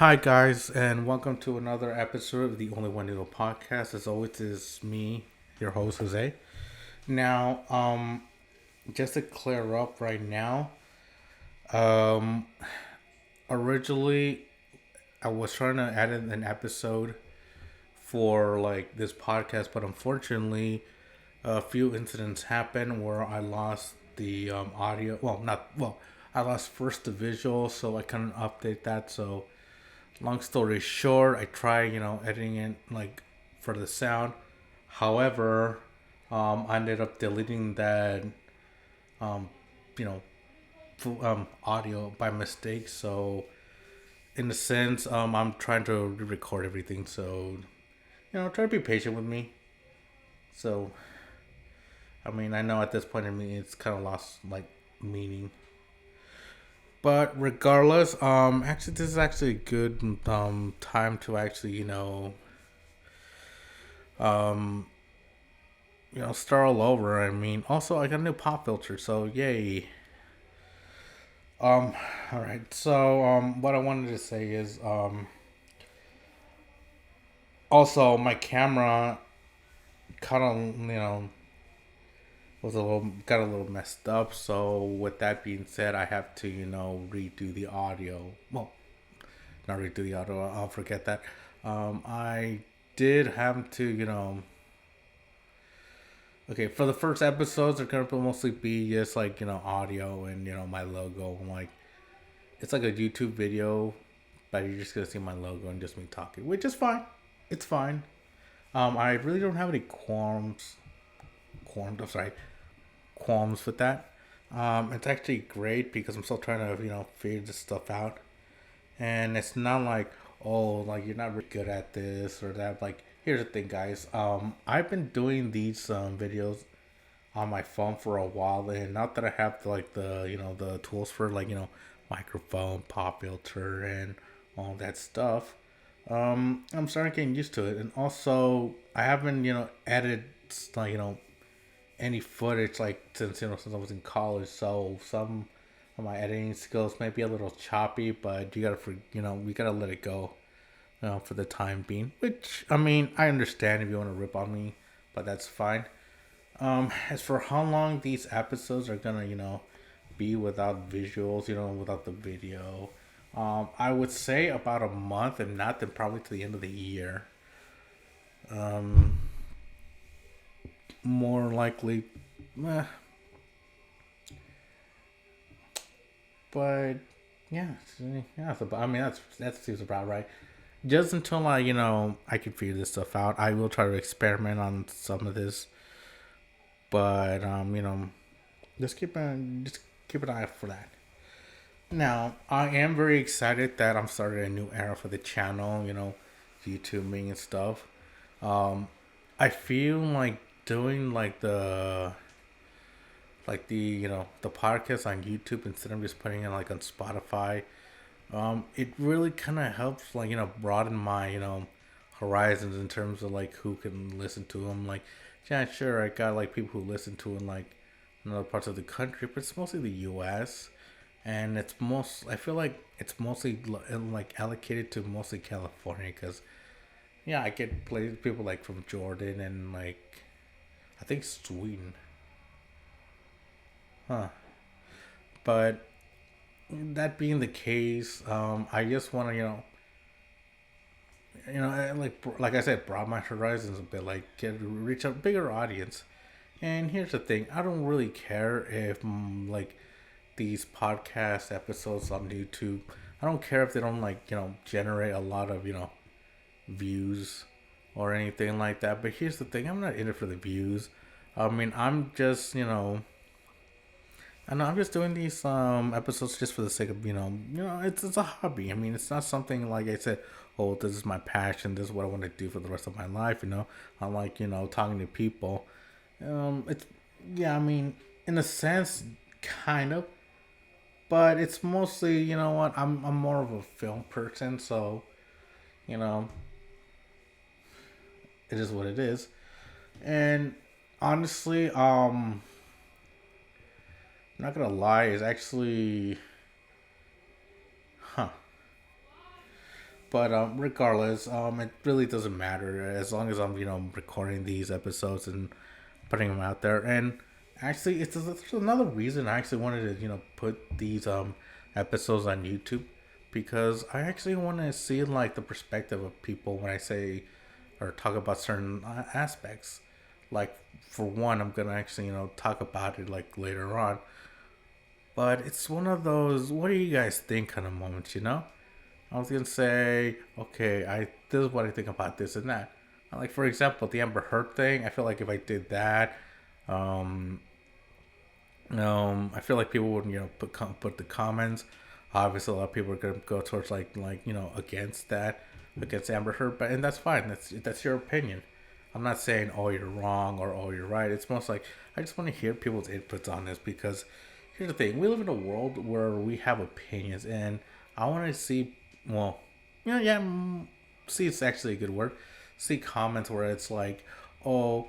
Hi guys, and welcome to another episode of the Only One Noodle podcast. As always, is me, your host Jose. Now, just to clear up right now, um, originally I was trying to add in an episode for like this podcast, but unfortunately, a few incidents happened where I lost the audio. Well, not well. I lost first the visual, so I couldn't update that. So long story short, I tried, editing it like for the sound. However, I ended up deleting that, um, you know, audio by mistake. So, in a sense, I'm trying to re-record everything. So, try to be patient with me. So, I mean, I know at this point, I mean, it's kind of lost like meaning. But regardless, actually, this is actually a good time to actually, um, start all over. I mean, also I got a new pop filter, so yay. Um, all right. So, what I wanted to say is, also my camera kind of, was a little got a little messed up. So, with that being said, I have to, redo the audio. Well, not redo the audio. I'll forget that. I did have to, okay, for the first episodes, they're gonna mostly be just like audio and my logo. Like it's like a YouTube video, but you're just gonna see my logo and just me talking, which is fine. It's fine. I really don't have any qualms. I'm sorry, qualms with that. It's actually great because I'm still trying to figure this stuff out, and it's not like like you're not really good at this or that. Like here's the thing, guys. I've been doing these videos on my phone for a while, and not that I have the the tools for like microphone, pop filter, and all that stuff. I'm starting getting used to it, and also I haven't edited like any footage like since I was in college, so some of my editing skills may be a little choppy, but you gotta we gotta let it go. For the time being, which I mean, I understand if you want to rip on me, but that's fine. As for how long these episodes are gonna, be without visuals, without the video, I would say about a month, and not then probably to the end of the year. Um, More likely, eh, but yeah. So, I mean, that seems about right. Just until I can figure this stuff out, I will try to experiment on some of this, but just keep an eye out for that. Now, I am very excited that I'm starting a new era for the channel, YouTubing and stuff. Um, I feel like doing the the podcast on YouTube instead of just putting it like on Spotify. It really kind of helps like broaden my horizons in terms of like who can listen to them. Like, yeah, sure, I got like people who listen to in like in other parts of the country, but it's mostly the U.S. and I feel like it's mostly like allocated to mostly California because yeah, I get people like from Jordan and like I think Sweden, huh? But that being the case, I just want to like I said, broaden my horizons a bit, like reach a bigger audience. And here's the thing: I don't really care if like these podcast episodes on YouTube. I don't care if they don't like generate a lot of views or anything like that. But here's the thing: I'm not in it for the views. I mean, I'm just I know I'm just doing these episodes just for the sake of it's a hobby. I mean, it's not something like I said. Oh, this is my passion. This is what I want to do for the rest of my life. I like talking to people. It's yeah. I mean, in a sense, kind of, but it's mostly what I'm more of a film person, so you know it is what it is. And honestly, I'm not gonna lie, it's actually huh. But regardless, it really doesn't matter as long as I'm recording these episodes and putting them out there. And actually, it's another reason I actually wanted to put these episodes on YouTube, because I actually want to see like the perspective of people when I say or talk about certain aspects. Like for one, I'm gonna actually talk about it like later on. But it's one of those what do you guys think kind of moments. I was gonna say, okay, I this is what I think about this and that. Like for example, the Amber Heard thing. I feel like if I did that, um, I feel like people would put the comments. Obviously, a lot of people are gonna go towards like against that, against Amber Heard, but and that's fine. That's your opinion. I'm not saying oh you're wrong or oh you're right. It's most like I just want to hear people's inputs on this, because here's the thing: we live in a world where we have opinions, and I want to see well, see it's actually a good word. See comments where it's like, oh,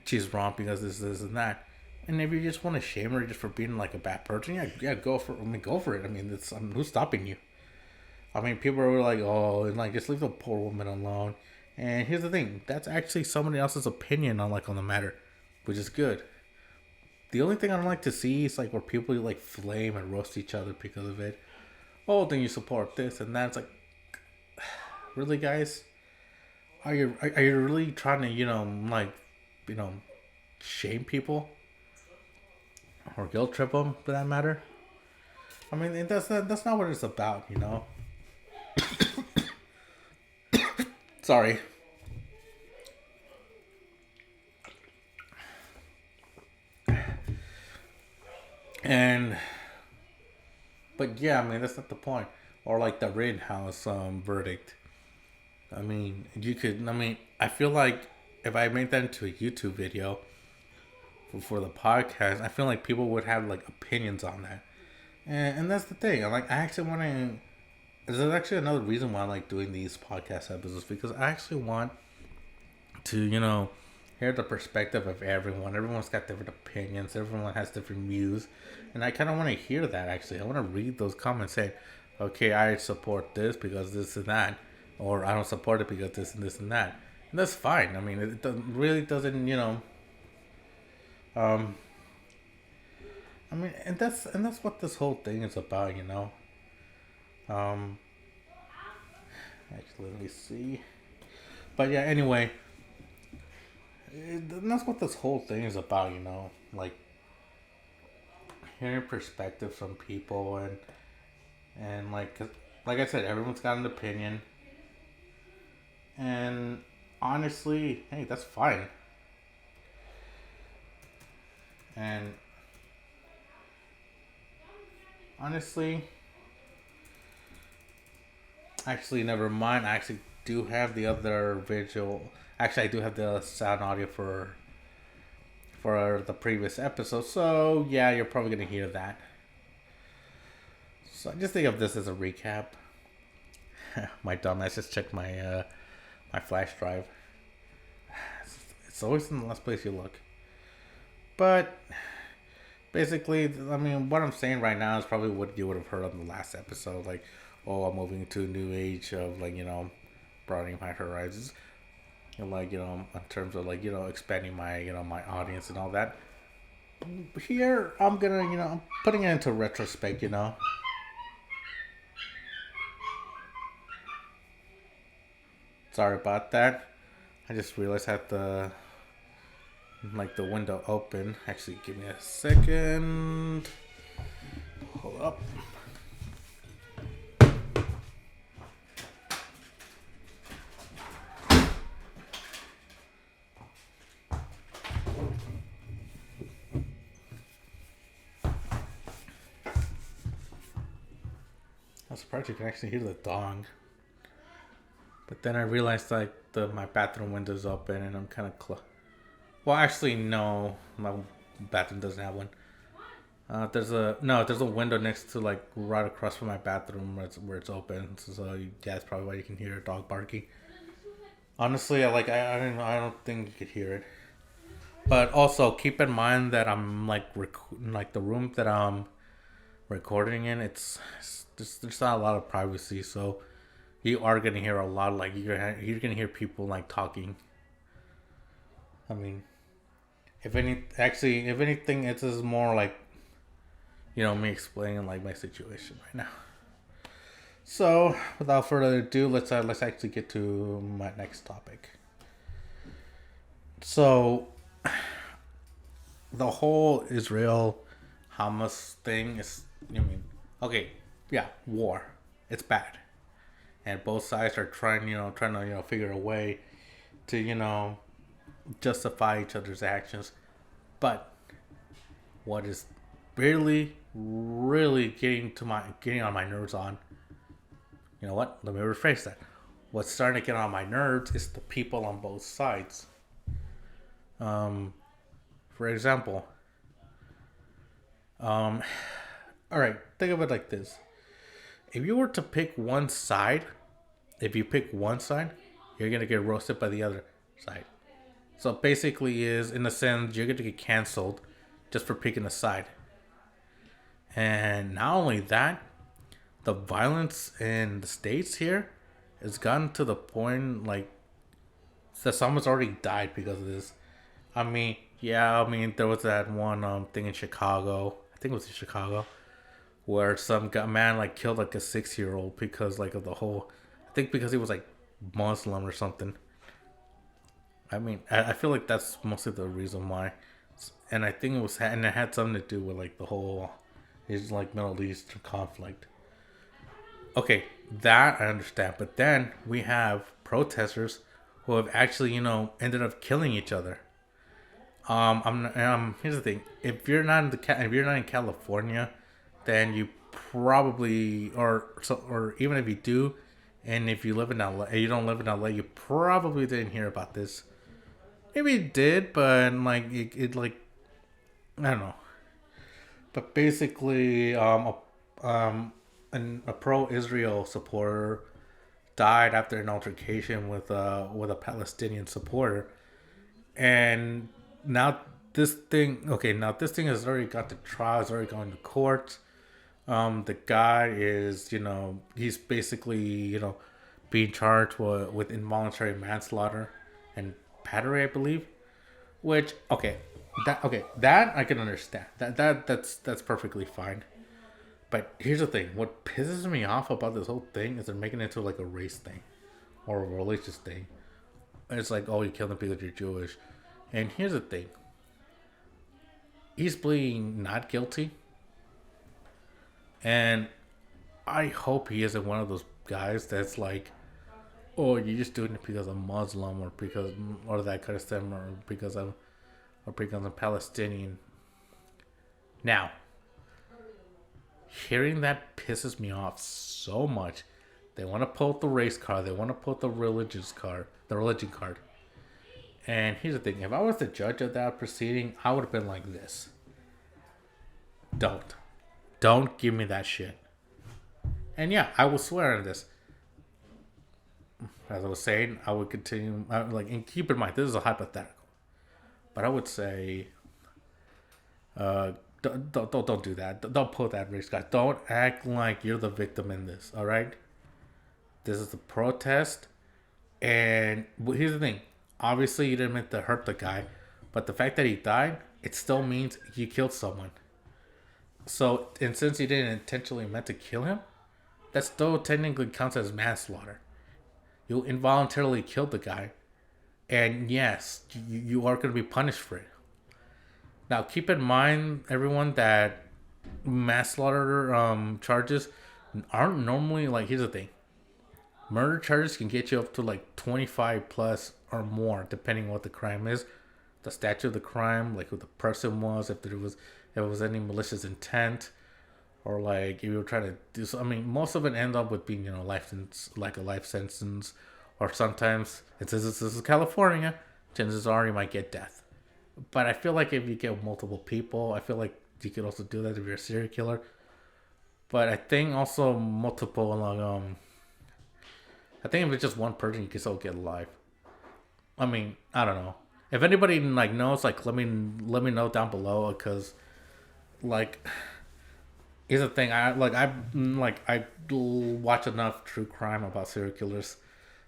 she's wrong because this, and that. And if you just want to shame her just for being like a bad person, yeah, go for. Go for it. I mean, it's who's stopping you? I mean, people are like, oh, and like just leave the poor woman alone. And here's the thing: that's actually somebody else's opinion on the matter, which is good. The only thing I don't like to see is like where people like flame and roast each other because of it. Oh, then you support this and that. It's like, really, guys? Are you really trying to you know shame people or guilt trip them for that matter? I mean, that's not what it's about. Sorry. And but yeah, I mean that's not the point. Or like the Rittenhouse verdict. I mean, you could. I mean, I feel like if I made that into a YouTube video for the podcast, I feel like people would have like opinions on that. And that's the thing. I actually want to. There's actually another reason why I like doing these podcast episodes, because I actually want to hear the perspective of everyone. Everyone's got different opinions. Everyone has different views, and I kind of want to hear that. Actually, I want to read those comments saying, "Okay, I support this because this and that," or "I don't support it because this and that." And that's fine. I mean, it really doesn't. Um, I mean, and that's what this whole thing is about. Um, actually, let me see. But yeah, anyway, that's what this whole thing is about. Like hearing perspective from people, and like I said, everyone's got an opinion, and honestly, hey, that's fine. And honestly, actually, never mind. I actually do have the other visual. Actually, I do have the sound audio for the previous episode. So yeah, you're probably gonna hear that. So just think of this as a recap. My dumbass just checked my flash drive. It's always in the last place you look. But basically, I mean, what I'm saying right now is probably what you would have heard on the last episode. Like, oh, I'm moving to a new age of broadening my horizons, and in terms of expanding my audience and all that. Here, I'm gonna I'm putting it into retrospect. Sorry about that. I just realized I had the window open. Actually, give me a second. Hold up. I'm surprised you can actually hear the dong. But then I realized my bathroom window's open and I'm kind of well, actually no, my bathroom doesn't have one. There's a window next to right across from my bathroom where it's open. So yeah, that's probably why you can hear a dog barking. Honestly, I don't think you could hear it. But also keep in mind that I'm the room that I'm recording in. There's not a lot of privacy, so you are gonna hear a lot. Like you're gonna hear people like talking. I mean, if anything, it's just more like me explaining like my situation right now. So, without further ado, let's actually get to my next topic. So, the whole Israel Hamas thing is, okay, yeah, war, it's bad, and both sides are trying to figure a way to justify each other's actions, but what is really getting on my nerves on. You know what? Let me rephrase that. What's starting to get on my nerves is the people on both sides. For example, all right, think of it like this: if you were to pick one side, if you pick one side, you're gonna get roasted by the other side. So basically, is in a sense you're gonna get canceled just for picking a side. And not only that, the violence in the states here has gotten to the point like that someone's already died because of this. I mean, yeah, I mean there was that one thing in Chicago. I think it was in Chicago where man like killed like a 6-year-old because like of the whole. I think because he was like Muslim or something. I mean, I feel like that's mostly the reason why, and I think it had something to do with like the whole, is like Middle Eastern conflict. Okay, that I understand, but then we have protesters who have actually ended up killing each other. Here's the thing: if you're not in California, then you probably or even if you do, and if you live in LA, you don't live in LA, you probably didn't hear about this. Maybe it did, but like it like I don't know. But basically, a pro-Israel supporter died after an altercation with a Palestinian supporter, and now this thing has already got to trial, it's already gone to court. The guy is he's basically being charged with involuntary manslaughter and battery, I believe. Which that I can understand. That's perfectly fine. But here's the thing: what pisses me off about this whole thing is they're making it into like a race thing or a religious thing. And it's like, oh, you killed them because you're Jewish. And here's the thing: he's pleading not guilty, and I hope he isn't one of those guys that's like, oh, you're just doing it because I'm Muslim or that kind of stuff or because I'm Palestinian. Now, hearing that pisses me off so much. They want to pull out the race card. They want to pull out the religion card. And here's the thing: if I was the judge of that proceeding, I would have been like this. Don't give me that shit. And yeah, I will swear on this. As I was saying, I would continue. And keep in mind, this is a hypothetical. But I would say, don't do that. Don't pull that race card. Don't act like you're the victim in this. All right. This is a protest, and here's the thing: obviously, you didn't mean to hurt the guy, but the fact that he died, it still means you killed someone. So, and since you didn't intentionally meant to kill him, that still technically counts as manslaughter. You involuntarily killed the guy, and yes, you are going to be punished for it. Now, keep in mind, everyone, that manslaughter charges aren't normally like. Here's the thing: murder charges can get you up to like 25 plus or more, depending on what the crime is, the statute of the crime, like who the person was, if it was any malicious intent, or like if you were trying to do so. I mean, most of it end up with being like a life sentence, or sometimes, and since this is California, chances are you might get death. But I feel like if you get multiple people, I feel like you could also do that if you're a serial killer. But I think also multiple I think if it's just one person, you can still get alive. I mean, I don't know. If anybody like knows, like let me know down below, because like Here's the thing. I watch enough true crime about serial killers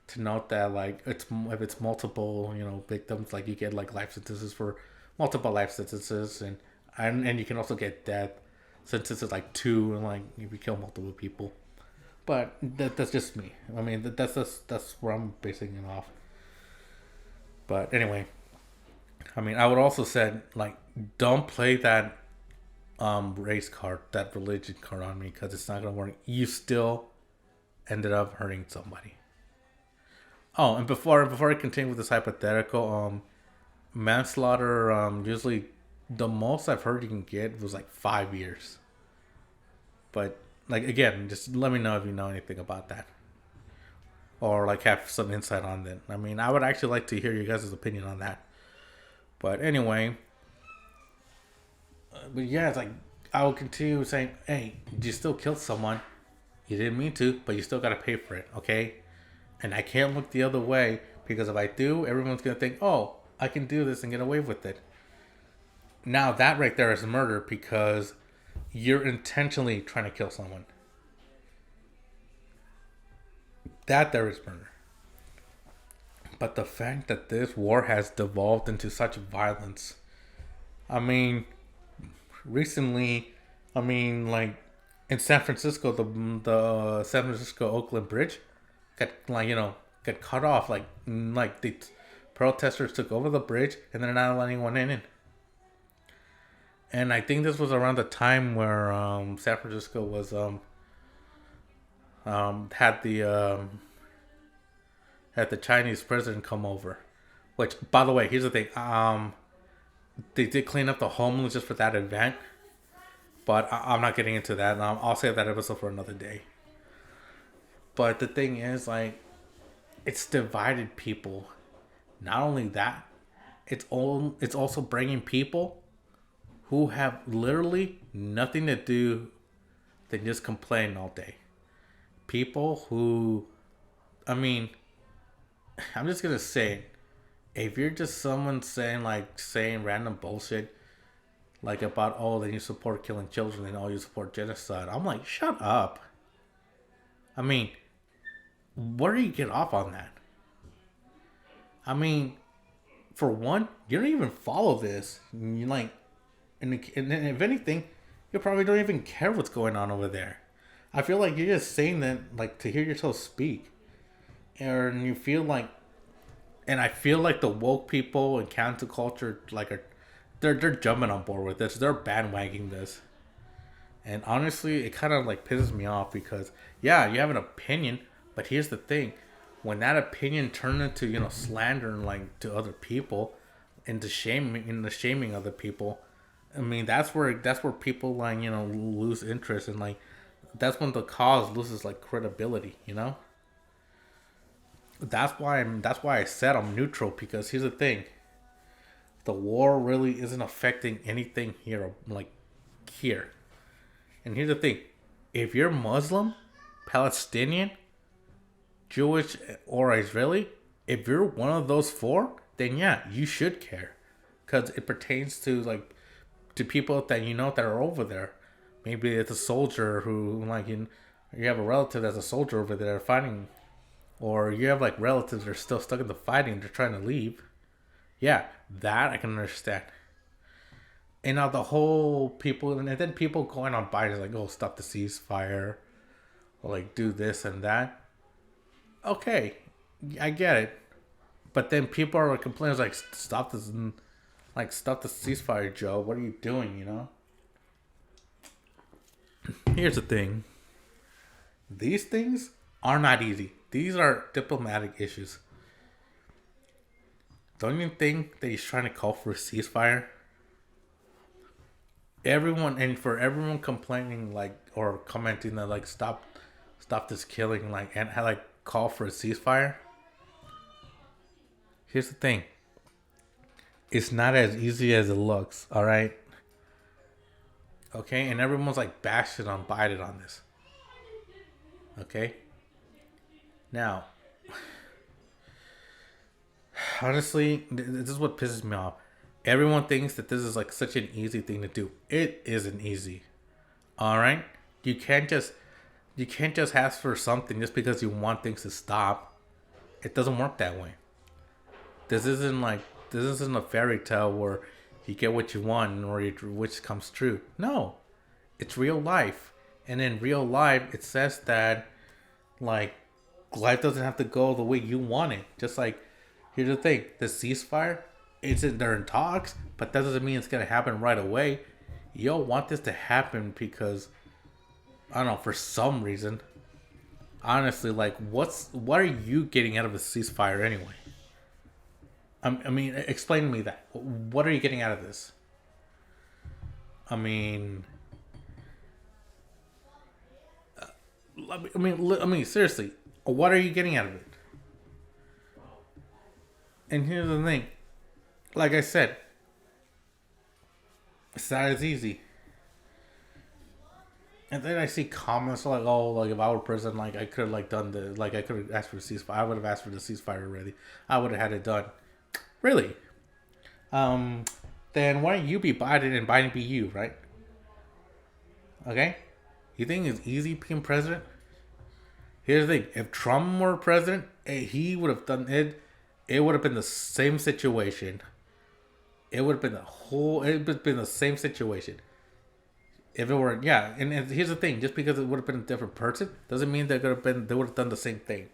to note that like it's if it's multiple victims, like you get like life sentences for multiple life sentences, and you can also get death sentences like two, and like if you kill multiple people. But that's just me. I mean that's where I'm basing it off. But anyway, I mean I would also say like don't play that race card, that religion card on me because it's not gonna work. You still ended up hurting somebody. Oh, and before I continue with this hypothetical, manslaughter usually the most I've heard you can get was like 5 years. But like again, just let me know if you know anything about that or like have some insight on that. I mean, I would actually like to hear you guys' opinion on that. But anyway, but yeah, it's like I will continue saying, hey, you still killed someone. You didn't mean to, but you still gotta pay for it, okay? And I can't look the other way because if I do, everyone's gonna think, oh, I can do this and get away with it. Now that right there is murder because you're intentionally trying to kill someone. That there is murder. But the fact that this war has devolved into such violence, I mean, recently, I mean, like in San Francisco, the San Francisco Oakland Bridge got like got cut off. Like the protesters took over the bridge and they're not letting anyone in. And I think this was around the time where San Francisco was had the Chinese president come over. Which, by the way, here's the thing. They did clean up the homeless just for that event, but I'm not getting into that. I'll save that episode for another day. But the thing is, like, it's divided people. Not only that, it's also bringing people who have literally nothing to do than just complain all day. People who, I mean, I'm just gonna say it. If you're just someone saying random bullshit like about then you support killing children and you support genocide, I'm like, shut up. I mean, where do you get off on that? I mean, for one, you don't even follow this. You like, and if anything, you probably don't even care what's going on over there. I feel like you're just saying that like to hear yourself speak, and you feel like, and I feel like the woke people and cancel culture like they're jumping on board with this. They're bandwagoning this, and honestly, it kind of like pisses me off because yeah, you have an opinion, but here's the thing: when that opinion turned into slander and like to other people, into shaming other people, I mean that's where people like lose interest and like that's when the cause loses like credibility. That's why I said I'm neutral because here's the thing: the war really isn't affecting anything here, like here. And here's the thing: if you're Muslim, Palestinian, Jewish, or Israeli, if you're one of those four, then yeah, you should care, because it pertains to like to people that that are over there. Maybe it's a soldier who like you have a relative that's a soldier over there fighting, or you have like relatives that are still stuck in the fighting. They're trying to leave. Yeah, that I can understand. And now the whole people, and then people going on Biden like, oh, stop the ceasefire, or like do this and that. Okay, I get it, but then people are complaining like, stop this, like stop the ceasefire, Joe. What are you doing? Here's the thing. These things are not easy. These are diplomatic issues. Don't you think that he's trying to call for a ceasefire? For everyone complaining like or commenting that like stop this killing like and like call for a ceasefire. Here's the thing. It's not as easy as it looks, all right? Okay, and everyone's like bashing on Biden on this. Okay? Now, honestly, this is what pisses me off. Everyone thinks that this is like such an easy thing to do. It isn't easy. All right, you can't just you can't just ask for something just because you want things to stop. It doesn't work that way. This isn't like this isn't a fairy tale where you get what you want or your wish comes true. No, it's real life, and in real life, it says that like life doesn't have to go the way you want it. Just like here's the thing: the ceasefire, they're in talks, but that doesn't mean it's gonna happen right away. You don't want this to happen because I don't know for some reason. Honestly, like what are you getting out of a ceasefire anyway? I mean, explain to me that. What are you getting out of this? I mean, seriously, what are you getting out of it? And here's the thing, like I said, it's not as easy. And then I see comments like, "Oh, like if I were president, like I could have like done the like I could have asked for the ceasefire. I would have asked for the ceasefire already. I would have had it done." Really? Um, then why don't you be Biden and Biden be you, right? Okay. You think it's easy being president? Here's the thing: if Trump were president, he would have done it. It would have been the same situation. It would have been the whole. It would have been the same situation. If it were, yeah, and here's the thing: just because it would have been a different person doesn't mean they would have done the same thing.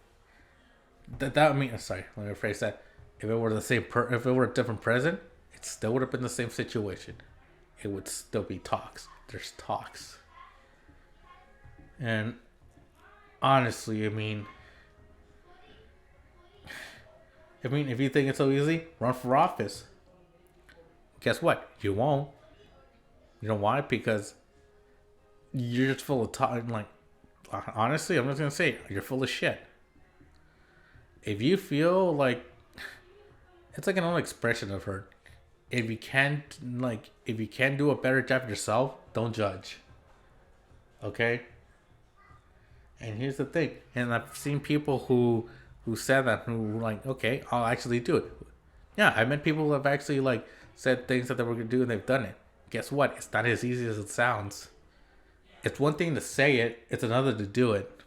That I mean, sorry, let me rephrase that. If it were the same, if it were a different president, it still would have been the same situation. It would still be talks. There's talks, and honestly, if you think it's so easy, run for office. Guess what? You won't. You know why? Because you're just full of talk. Like, honestly, I'm just gonna say you're full of shit. If you feel like it's like an old expression I've heard. If you can't do a better job yourself, don't judge. Okay. And here's the thing. And I've seen people who said that who like, okay, I'll actually do it. Yeah, I met people who have actually like said things that they were gonna do and they've done it. Guess what? It's not as easy as it sounds. It's one thing to say it, it's another to do it.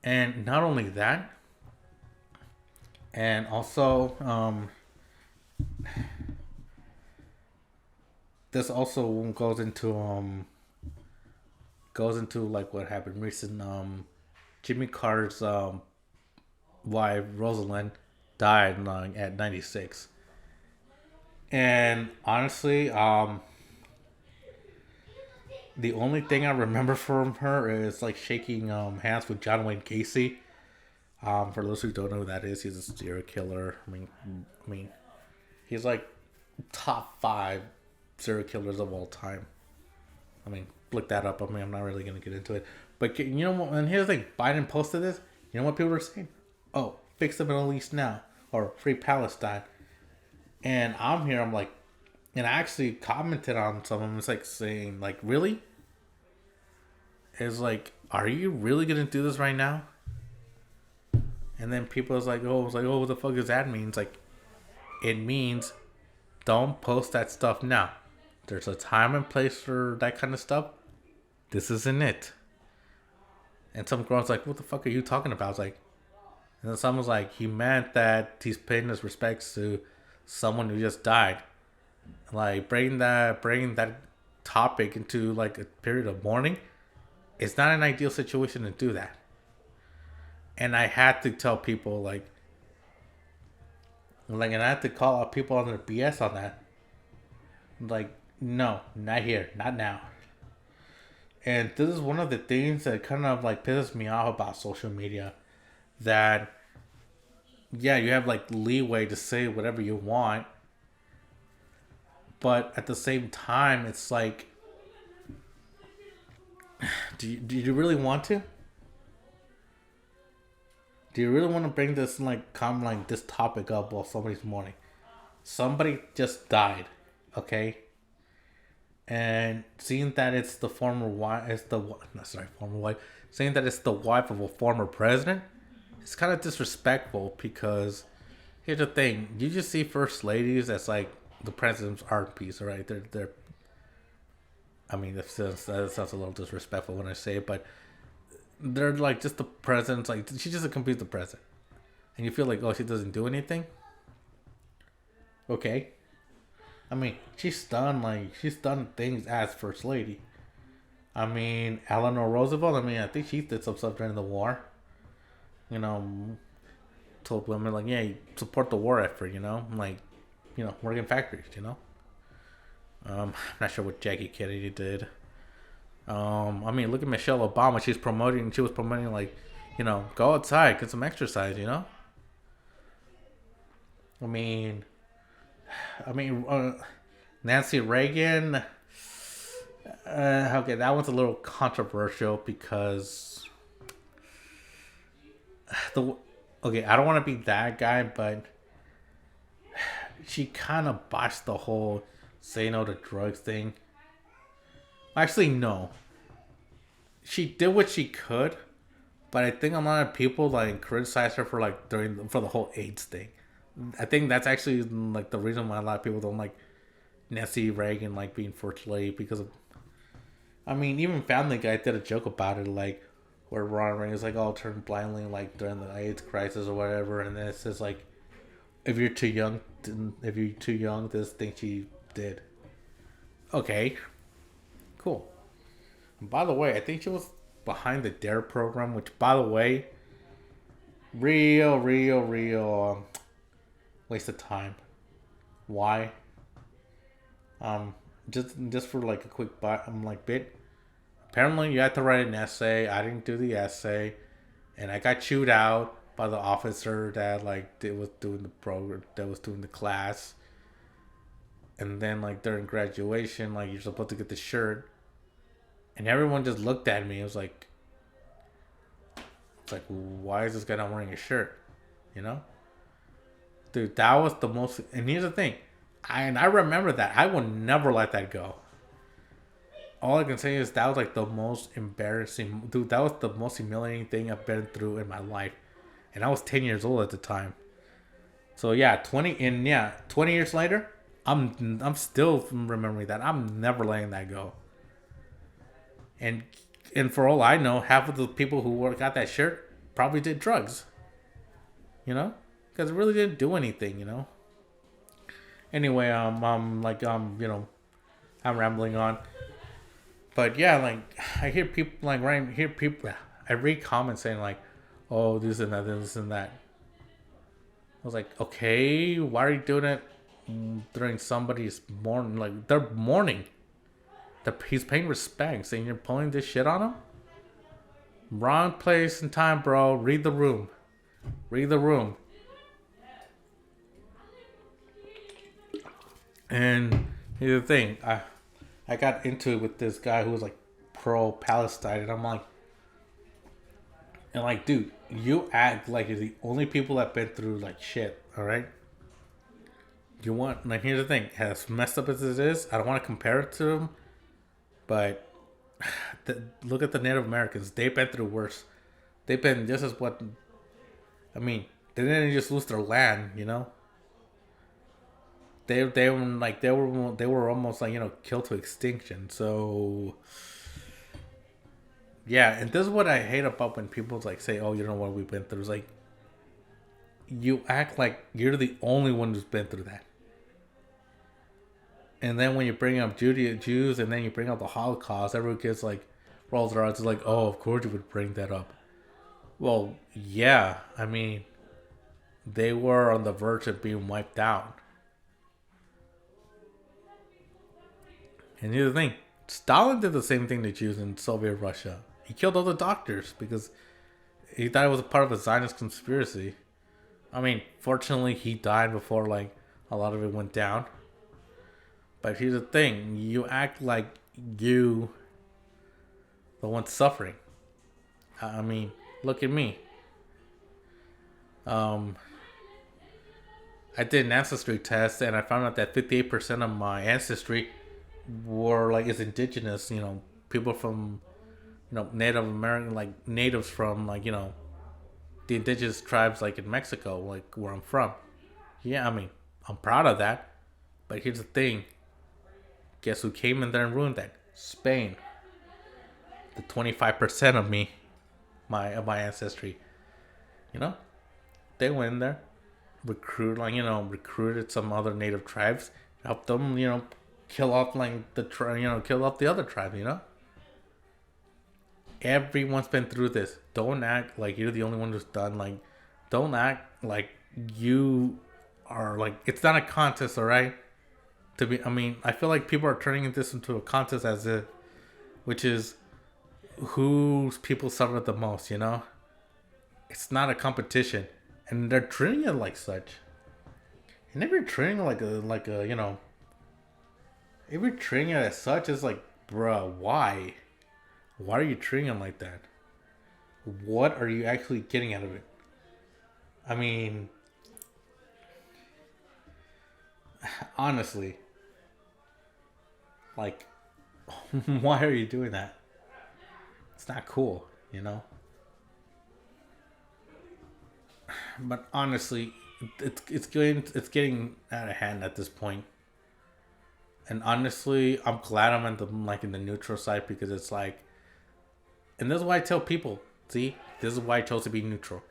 And not only that, and also this also goes into like what happened recent. Jimmy Carter's wife Rosalind died at 96, and honestly, the only thing I remember from her is like shaking hands with John Wayne Gacy. For those who don't know who that is, he's a serial killer. I mean, he's like top 5 serial killers of all time. I mean, look that up. I mean, I'm not really gonna get into it, but you know what? And here's the thing: Biden posted this. You know what people were saying? Oh, fix the Middle East now, or free Palestine. And I'm here. I'm like, and I actually commented on some of them. It's like saying, like, really? It's like, are you really gonna do this right now? And then people was like, oh, what the fuck does that mean? It's like, it means don't post that stuff now. There's a time and place for that kind of stuff. This isn't it. And some girl's like, what the fuck are you talking about? I was like, and then someone's like, he meant that he's paying his respects to someone who just died. Like, bringing that topic into like a period of mourning, it's not an ideal situation to do that. And I had to tell people and I had to call out people on their BS on that. Like, no, not here, not now. And this is one of the things that kind of like pisses me off about social media. That, yeah, you have like leeway to say whatever you want. But at the same time, it's like, do you really want to? Do you really want to bring this this topic up while somebody's mourning? Somebody just died, okay? And seeing that it's the former wife, former wife. Saying that it's the wife of a former president, it's kind of disrespectful because here's the thing: you just see first ladies as like the president's art piece, right? They're I mean, that sounds a little disrespectful when I say it, but they're like just the president's like she just completes the president, and you feel like oh she doesn't do anything. Okay, I mean she's done things as first lady. I mean Eleanor Roosevelt. I mean I think she did some stuff during the war. You know, told women like yeah you support the war effort. Like work in factories. I'm not sure what Jackie Kennedy did. I mean, look at Michelle Obama. She was promoting like, go outside, get some exercise. I mean, I mean, Nancy Reagan. Okay, that one's a little controversial because the okay, I don't want to be that guy, but she kind of botched the whole say no to drugs thing. Actually, no. She did what she could, but I think a lot of people like criticize her for like for the whole AIDS thing. I think that's actually like the reason why a lot of people don't like Nancy Reagan like being first lady because of. I mean, even Family Guy did a joke about it, like where Ronald Reagan's like, "Oh, turn blindly like during the AIDS crisis or whatever," and then it says like, "If you're too young, this thing she did." Okay, cool. And by the way, I think she was behind the Dare program, which, by the way, real waste of time. Why? Just for like a quick bit. Apparently, you had to write an essay. I didn't do the essay, and I got chewed out by the officer that was doing the program, that was doing the class. And then like during graduation, like you're supposed to get the shirt, and everyone just looked at me. It was like, why is this guy not wearing a shirt? You know, dude, that was the most. And here's the thing, I remember that. I will never let that go. All I can say is that was like the most embarrassing, dude. That was the most humiliating thing I've been through in my life, and I was 10 years old at the time. So yeah, 20 years later, I'm still remembering that. I'm never letting that go. And for all I know, half of the people who got that shirt probably did drugs. Because it really didn't do anything. Anyway, I'm rambling on. But yeah, like I hear people I read comments saying like, "Oh, this and that, this and that." I was like, okay, why are you doing it during somebody's mourning? Like they're mourning. He's paying respect, saying you're pulling this shit on him. Wrong place and time, bro. Read the room. Read the room. And here's the thing, I got into it with this guy who was like pro Palestine, and I'm like, dude, you act like you're the only people that been through like shit. All right. You want like here's the thing, as messed up as it is, I don't want to compare it to them, but look at the Native Americans. They've been through worse. They've been just as what. I mean, they didn't just lose their land, They were almost like killed to extinction. So yeah, and this is what I hate about when people like say, "Oh, you know what we've been through." It's like you act like you're the only one who's been through that. And then when you bring up Jews, and then you bring up the Holocaust, everyone gets like rolls their eyes. It's like, "Oh, of course you would bring that up." Well, yeah, I mean, they were on the verge of being wiped out. And here's the thing, Stalin did the same thing to Jews in Soviet Russia. He killed all the doctors because he thought it was a part of a Zionist conspiracy. I mean, fortunately, he died before like a lot of it went down. But here's the thing, you act like you the one suffering. I mean, look at me. I did an ancestry test, and I found out that 58% of my ancestry were like is indigenous. People from Native American, like natives from like the indigenous tribes like in Mexico, like where I'm from. Yeah, I mean, I'm proud of that. But here's the thing. Guess who came in there and ruined that? Spain, the 25% of me, my ancestry, you know, they went there, recruited some other native tribes, helped them, kill off kill off the other tribe, Everyone's been through this. Don't act like you're the only one who's done. Like, don't act like you are like. It's not a contest, all right. I feel like people are turning this into a contest which is whose people suffer the most. It's not a competition, and they're treating it like such. And if you're treating it if you're treating it as such, it's like, bruh, why? Why are you treating it like that? What are you actually getting out of it? I mean, honestly, like, why are you doing that? It's not cool, But honestly, it's getting out of hand at this point. And honestly, I'm glad I'm in the neutral side, because it's like, and this is why I tell people, see, this is why I chose to be neutral.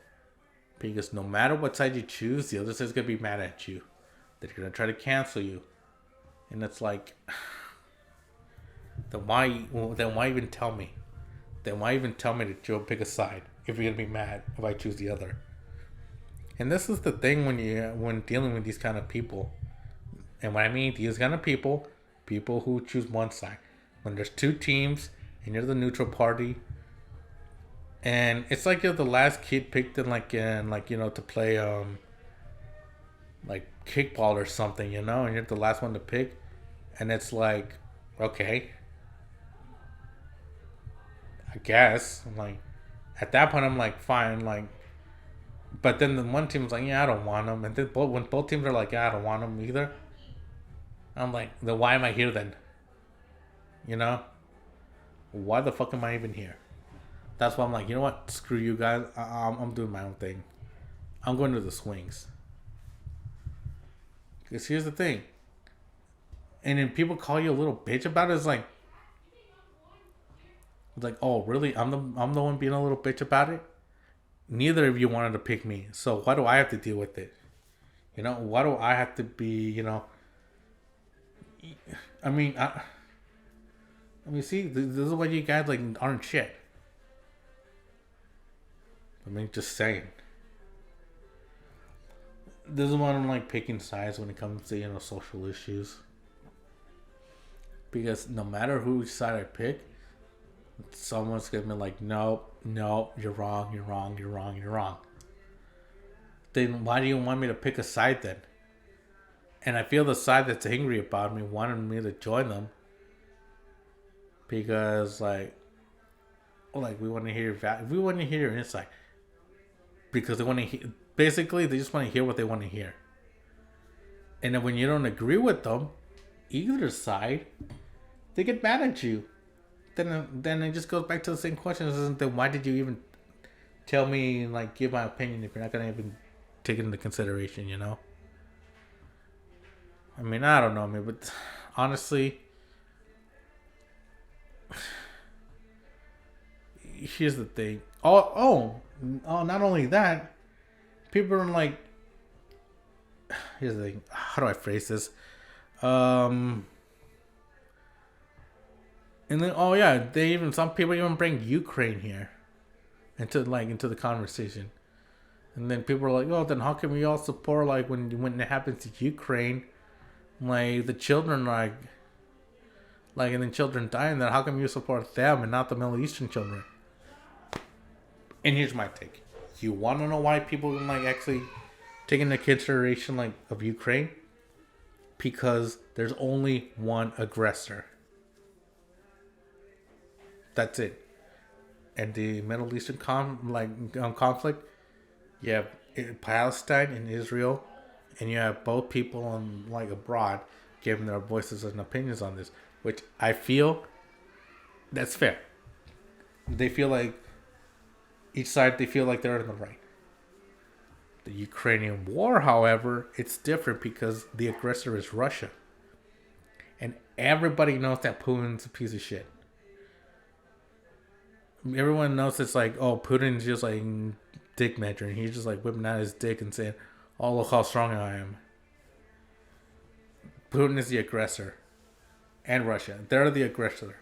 Because no matter what side you choose, the other side's going to be mad at you. They're going to try to cancel you. And it's like, then why even tell me? Then why even tell me to pick a side if you're going to be mad if I choose the other? And this is the thing when dealing with these kind of people. And when I mean these kind of people who choose one side. When there's two teams and you're the neutral party, and it's like you're the last kid picked to play like kickball or something, and you're the last one to pick, and it's like, okay, I guess. I'm like, at that point I'm like, fine, like, but then the one team's like, yeah, I don't want them, and then when both teams are like, yeah, I don't want them either, I'm like, then why am I here then? Why the fuck am I even here? That's why I'm like, you know what? Screw you guys. I'm doing my own thing. I'm going to the swings. Because here's the thing. And then people call you a little bitch about it. It's like, oh, really? I'm the one being a little bitch about it? Neither of you wanted to pick me. So why do I have to deal with it? Why do I have to be, see, this is why you guys, like, aren't shit. Just saying. This is why I don't like picking sides when it comes to, social issues. Because no matter whose side I pick, someone's gonna be like, no, you're wrong. Then why do you want me to pick a side then? And I feel the side that's angry about me wanted me to join them. Because, we want to hear your insight. Because they want to hear, basically, they just want to hear what they want to hear. And then when you don't agree with them, either side, they get mad at you. Then it just goes back to the same question. Then why did you even tell me, give my opinion if you're not going to even take it into consideration, I don't know, but honestly, here's the thing. Not only that, people are like, here's the thing. How do I phrase this? And then some people even bring Ukraine here into the conversation. And then people are like, oh, then how can we all support, when it happens to Ukraine, the children, and then children die, and then how come you support them and not the Middle Eastern children? And here's my take. You want to know why people actually take into consideration of Ukraine? Because there's only one aggressor. That's it. And the Middle Eastern conflict, you have Palestine and Israel, and you have both people abroad giving their voices and opinions on this, which I feel that's fair. They feel like each side, they feel like they're in the right. The Ukrainian war, however, it's different because the aggressor is Russia. and everybody knows that Putin's a piece of shit. Everyone knows it's like, oh, Putin's just like dick measuring. He's just like whipping out his dick and saying, oh, look how strong I am. Putin is the aggressor, and Russia. They're the aggressor,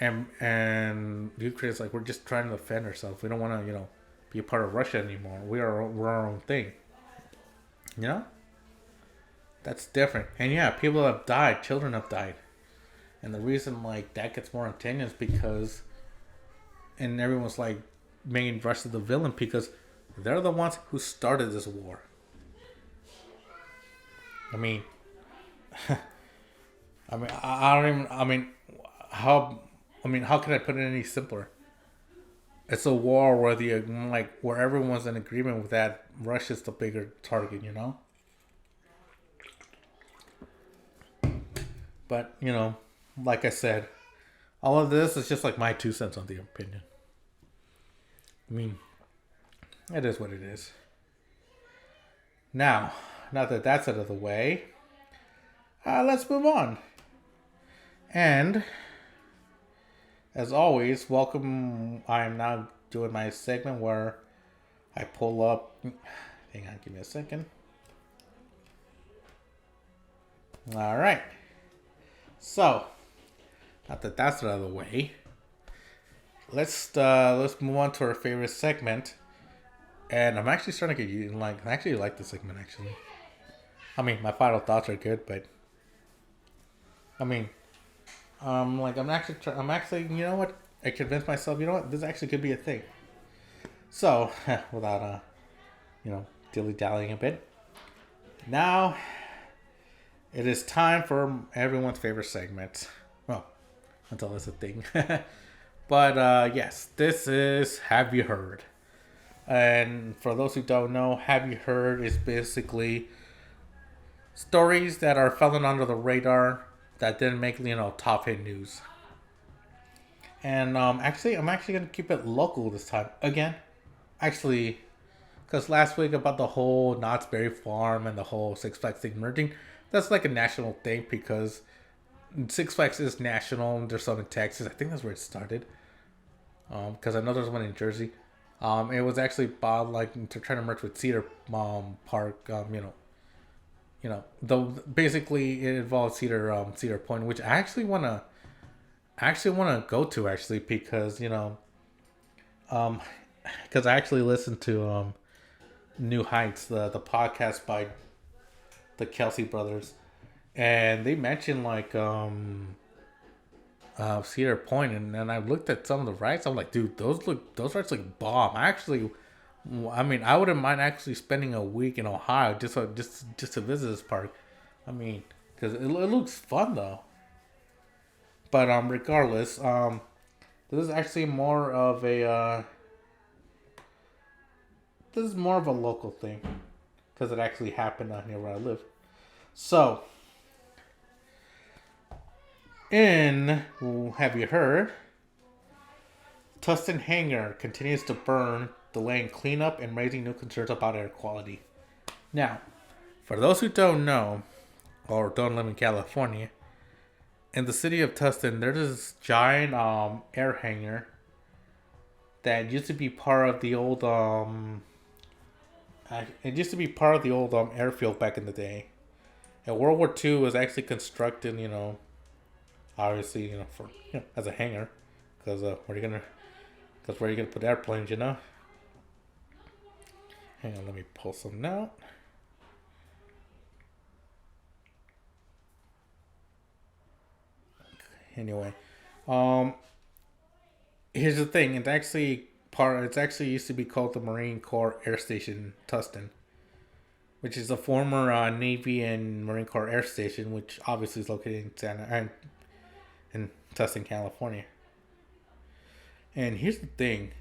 and Ukraine's like, we're just trying to defend ourselves. We don't want to, be a part of Russia anymore. We're our own thing. You know, that's different. And yeah, people have died. Children have died, and the reason like that gets more intense is because, and everyone's like making Russia the villain because they're the ones who started this war. I mean, I don't even. How? How can I put it any simpler? It's a war where where everyone's in agreement with that Russia's the bigger target, But like I said, all of this is just like my 2 cents on the opinion. It is what it is. Now that that's out of the way, let's move on. And as always, welcome. I am now doing my segment where I pull up. Hang on, give me a second. All right. So, now that that's out of the way, let's move on to our favorite segment. And I'm actually starting to get I actually like this segment actually. My final thoughts are good, but I'm actually, you know what? I convinced myself, you know what? This actually could be a thing. So, without, dilly-dallying a bit. Now, it is time for everyone's favorite segment. Well, until it's a thing. But, yes, this is Have You Heard? And for those who don't know, Have You Heard is basically stories that are falling under the radar that didn't make, top hit news. And I'm actually going to keep it local this time. Again, actually, because last week about the whole Knott's Berry Farm and the whole Six Flags thing merging, that's like a national thing because Six Flags is national. There's some in Texas. I think that's where it started. Because I know there's one in Jersey. It was actually bought to try to merge with Cedar Park. Though basically it involves Cedar Point, which I actually wanna go to actually because because I actually listened to New Heights, the podcast by the Kelsey brothers, and they mentioned Cedar Point, and then I looked at some of the rides. I'm like, dude, those rides look bomb. I wouldn't mind actually spending a week in Ohio just to visit this park. Because it looks fun though. But regardless, this is actually more of a local thing because it actually happened out here where I live. So, Have You Heard? Tustin Hangar continues to burn, delaying cleanup and raising new concerns about air quality. Now, for those who don't know, or don't live in California, in the city of Tustin, there's this giant air hangar that used to be part of the old airfield back in the day. And World War II was actually constructed, obviously, for as a hangar, because where are you gonna put airplanes, Hang on, let me pull some out. Anyway, here's the thing. It's actually used to be called the Marine Corps Air Station Tustin, which is a former Navy and Marine Corps Air Station, which obviously is located in Tustin, California. And here's the thing.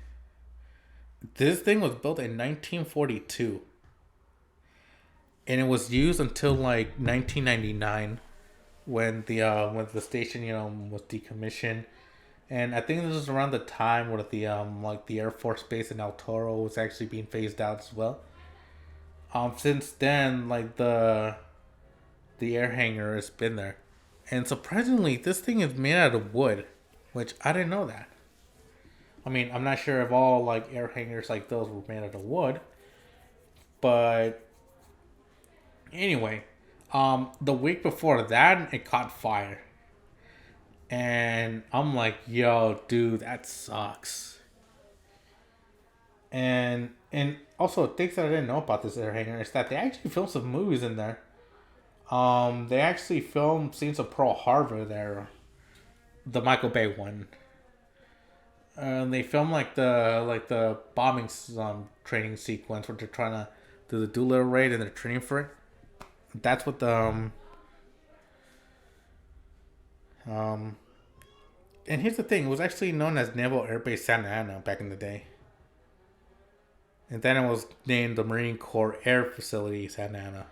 This thing was built in 1942. And it was used until 1999 when the station, was decommissioned. And I think this was around the time where the Air Force Base in El Toro was actually being phased out as well. Since then, the air hangar has been there. And surprisingly, this thing is made out of wood, which I didn't know that. I mean, I'm not sure if all like air hangers like those were made out of wood, but anyway, the week before that, it caught fire, and I'm like, "Yo, dude, that sucks." And also things that I didn't know about this air hanger is that they actually filmed some movies in there. They actually filmed scenes of Pearl Harbor there, the Michael Bay one. They filmed like the bombing training sequence where they're trying to do the Doolittle raid and they're training for it. That's what the um. And here's the thing: it was actually known as Naval Air Base Santa Ana back in the day, and then it was named the Marine Corps Air Facility Santa Ana.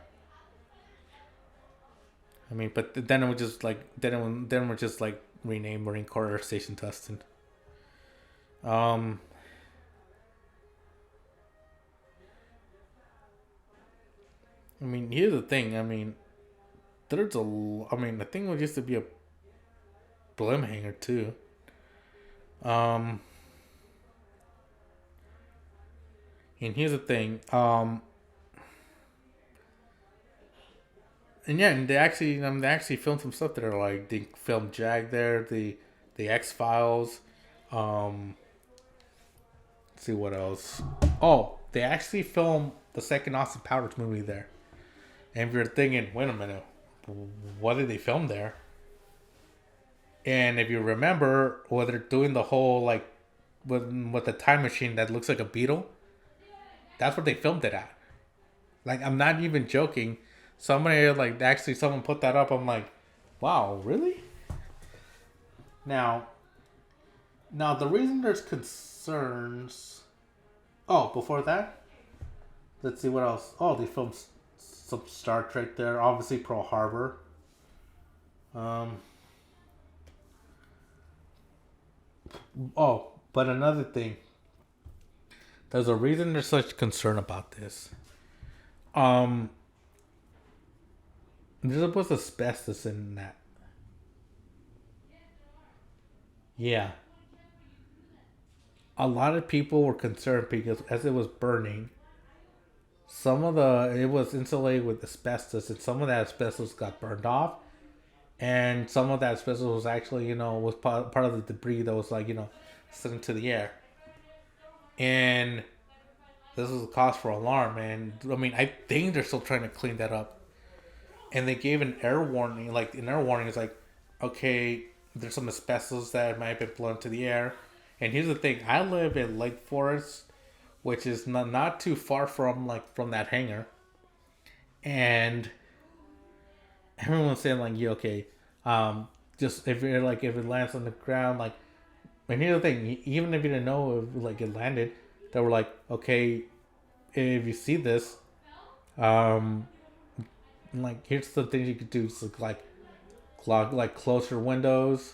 I mean, but then it was just like then it was just like renamed Marine Corps Air Station Tustin. Um, I mean, here's the thing. I mean, I mean, I think it used to be a blim hanger too. Um, and here's the thing. And yeah, and they actually filmed some stuff there. Like they filmed Jag there, the X Files. Um, let's see what else. Oh, they actually filmed the second Austin Powers movie there. And if you're thinking, wait a minute, what did they film there? And if you remember, where they're doing the whole like with the time machine that looks like a beetle, that's what they filmed it at. Like I'm not even joking. Somebody like actually someone put that up. I'm like, wow, really? Now, now the reason there's concerns. Oh, before that, let's see what else. Oh, they filmed some Star Trek there. Obviously, Pearl Harbor. Um. Oh, but another thing. There's a reason there's such concern about this. Um. There was asbestos in that. Yeah. A lot of people were concerned because as it was burning, it was insulated with asbestos, and some of that asbestos got burned off, and some of that asbestos was actually was part of the debris that was like sent into the air, and this was a cause for alarm. And I mean, I think they're still trying to clean that up, and they gave an air warning. Like an air warning is like, okay, there's some asbestos that might have been blown into the air. And here's the thing: I live in Lake Forest, which is not too far from that hangar, and everyone's saying like, "Yeah, okay, just if it lands on the ground, like." And here's the thing: even if you didn't know if like it landed, they were like, "Okay, if you see this, um, like here's the things you could do: so, close your windows,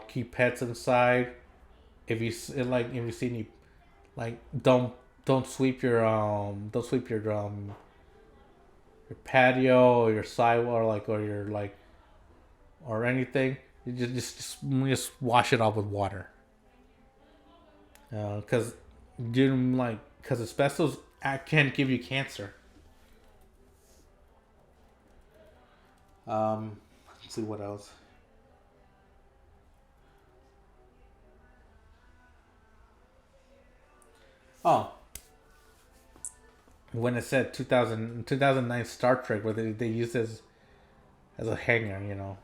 keep pets inside. If you see any like don't sweep your patio or your sidewalk or your like or anything. You just wash it off with water. Because because asbestos can give you cancer. Let's see what else. Oh, when it said 2009 Star Trek, where they used as a hangar,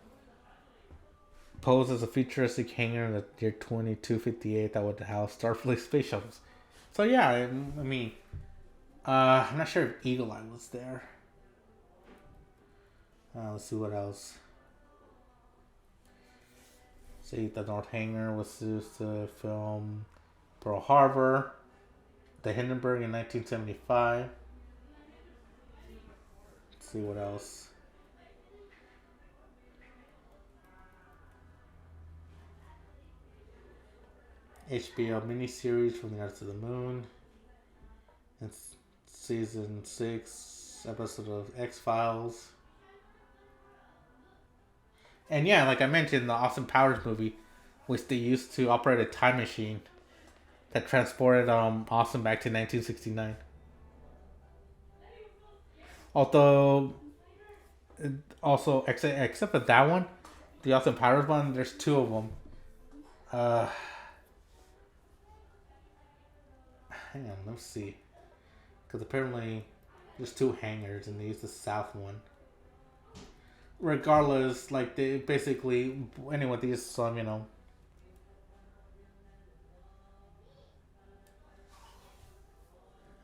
posed as a futuristic hangar in the year 2258 that would house Starfleet space shuttles. So yeah, I mean, I'm not sure if Eagle Eye was there. Let's see what else. See, the North Hangar was used to film Pearl Harbor, the Hindenburg in 1975. Let's see what else. HBO miniseries From the Earth to the Moon. It's season 6 episode of X Files. And yeah, like I mentioned, the Austin Powers movie, which they used to operate a time machine that transported Austin back to 1969. Although, also except for that one, the Austin Powers one, there's two of them. Uh, Hang on, let's see, because apparently there's two hangars and they use the south one. Regardless, like they basically anyway these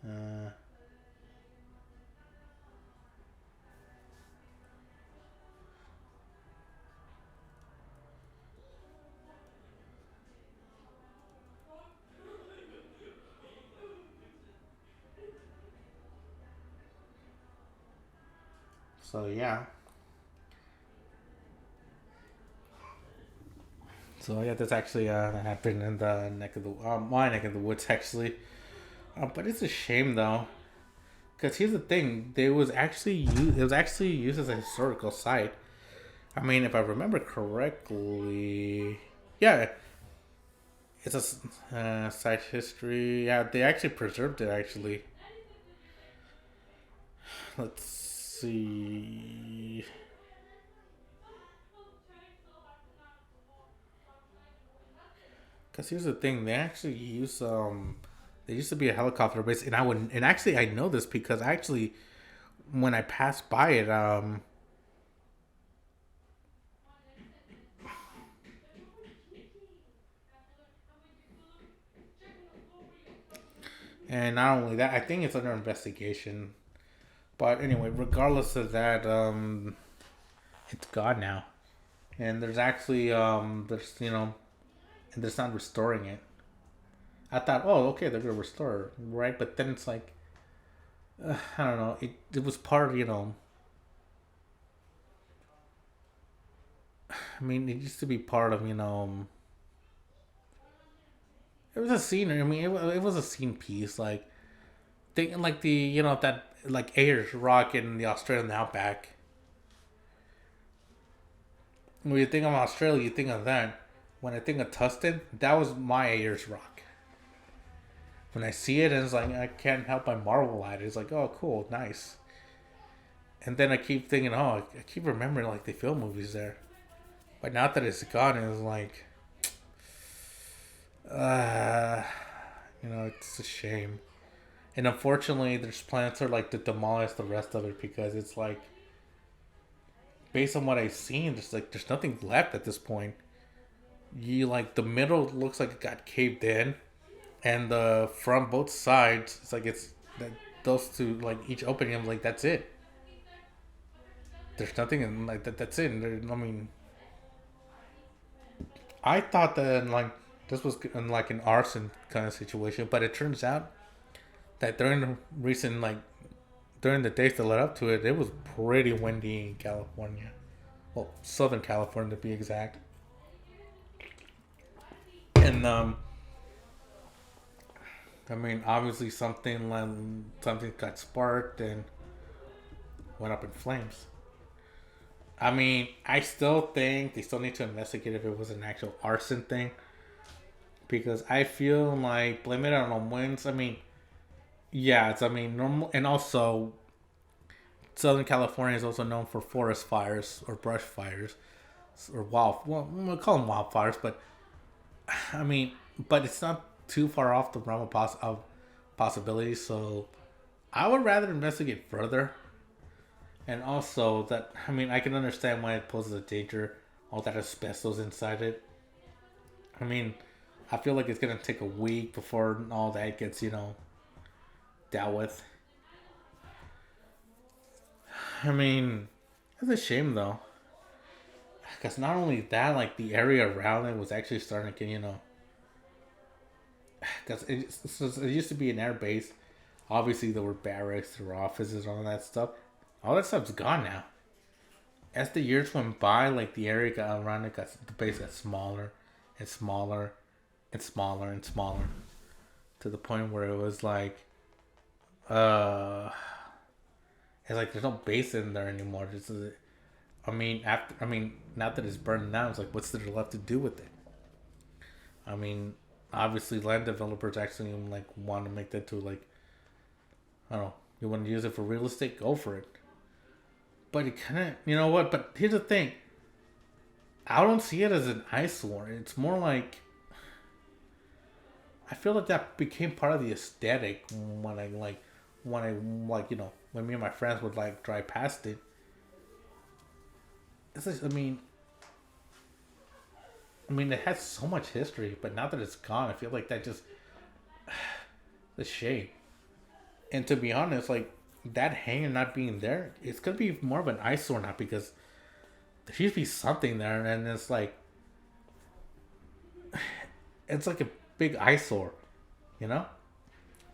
uh, so yeah. So yeah, that's actually that happened in the neck of the my neck of the woods actually. But it's a shame though, because here's the thing: it was actually used as a historical site. I mean, if I remember correctly, yeah, it's a site history. Yeah, they actually preserved it. Actually, let's see. Because here's the thing: they used to be a helicopter base, and actually I know this because actually when I passed by it, and not only that, I think it's under investigation. But anyway, regardless of that, it's gone now, and there's and there's not restoring it. I thought, oh, okay, they're gonna restore it, right? But then it's like, I don't know. It was part of I mean, it used to be part of it was a scene. I mean, it was a scene piece. Like thinking like the that like Ayers Rock in the Australian outback. When you think of Australia, you think of that. When I think of Tustin, that was my Ayers Rock. When I see it, and it's like I can't help but marvel at it. It's like, oh, cool, nice. And then I keep thinking, oh, I keep remembering like they film movies there. But now that it's gone, it's like, uh, it's a shame. And unfortunately, there's plans to like to demolish the rest of it because it's like, based on what I've seen, there's nothing left at this point. You like the middle looks like it got caved in, and the front both sides, it's like it's that those two like each opening. I'm like that's it. There's nothing in like that. That's it. I mean, I thought that like this was in like an arson kind of situation, but it turns out that during the days that led up to it, it was pretty windy in California. Well, Southern California to be exact. And I mean, obviously something got sparked and went up in flames. I mean, I still think they still need to investigate if it was an actual arson thing because I feel like blame it on winds. I mean, yeah, it's I mean normal, and also Southern California is also known for forest fires or brush fires or well, we'll call them wildfires, but I mean, but it's not too far off the realm of possibilities. So I would rather investigate further. And also that I mean I can understand why it poses a danger. All that asbestos inside it. I mean, I feel like it's gonna take a week before all that gets dealt with. I mean, it's a shame though, because not only that, like the area around it was actually starting to get because it used to be an air base. Obviously, there were barracks, there were offices, all that stuff. All that stuff's gone now. As the years went by, like the area got around it, the base got smaller and smaller and smaller and smaller to the point where it was like, uh, it's like there's no base in there anymore. Now that it's burned down, it's like, what's there left to do with it? I mean, obviously, land developers actually like want to make that to like, I don't know, you want to use it for real estate, go for it. But it kind of, you know what? But here's the thing: I don't see it as an eyesore. It's more like I feel like that became part of the aesthetic when I when me and my friends would like drive past it. It's just, it has so much history, but now that it's gone, I feel like that just the shame. And to be honest, like that hangar not being there, it's gonna be more of an eyesore now because there used to be something there, and it's like a big eyesore, you know.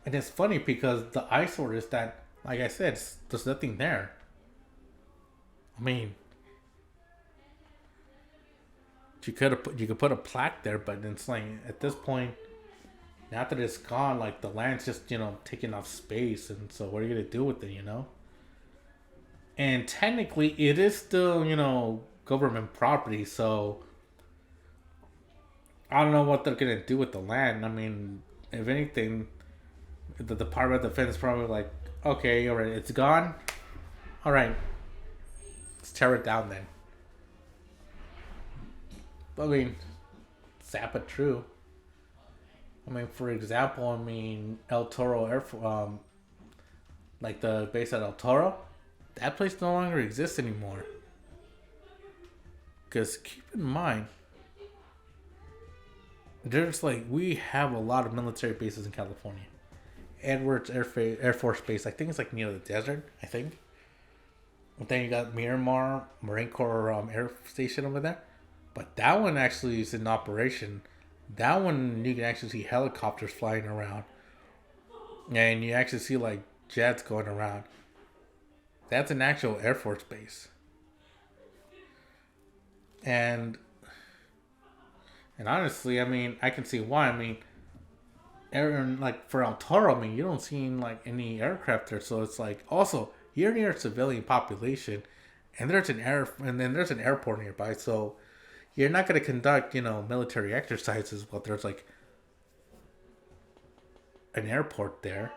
And it's funny because the eyesore is that, like I said, there's nothing there. I mean, you could put a plaque there, but it's like at this point, now that it's gone, like the land's just taking off space, and so what are you gonna do with it, you know? And technically, it is still government property, so I don't know what they're gonna do with the land. I mean, if anything, the Department of Defense is probably like, okay, all right, it's gone. All right, let's tear it down then. I mean, sad but true. I mean, for example, El Toro like the base at El Toro, that place no longer exists anymore. Because keep in mind, there's like we have a lot of military bases in California. Edwards Air Force Base, I think it's like near the desert. I think. And then you got Miramar Marine Corps Air Station over there, but that one actually is in operation. That one you can actually see helicopters flying around, and you actually see like jets going around. That's an actual Air Force base, and honestly, I can see why. Like for El Toro, you don't see like any aircraft there, so it's like also you're near a civilian population, and there's an airport nearby, so you're not going to conduct military exercises while there's like an airport there.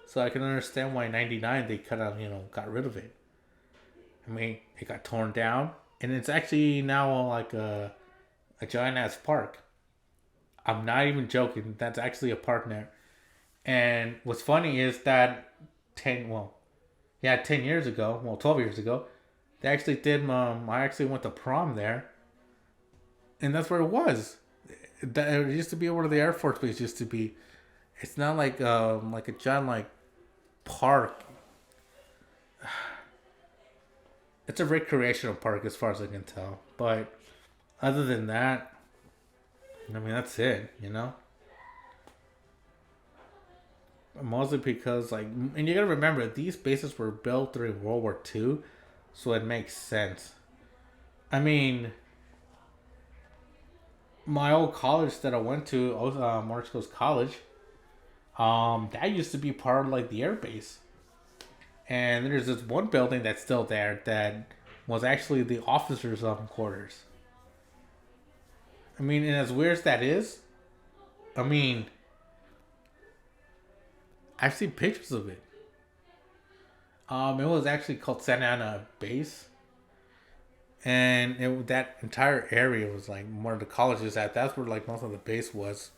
So I can understand why '99 they kind of got rid of it. It got torn down, and it's actually now like a giant ass park. I'm not even joking. That's actually a park there. And what's funny is that 10 years ago, 12 years ago, they actually did. I actually went to prom there, and that's where it was. It used to be where the Air Force Base used to be. It's not like a giant like park. It's a recreational park as far as I can tell. But other than that, that's it. Mostly because and you gotta remember these bases were built during World War II, so it makes sense. I mean, my old college that I went to, Orange Coast College, that used to be part of like the air base. And there's this one building that's still there that was actually the officers' quarters. And as weird as that is, I mean, I've seen pictures of it. It was actually called Santa Ana Base, and that entire area was like where the college is at. That's where like most of the base was.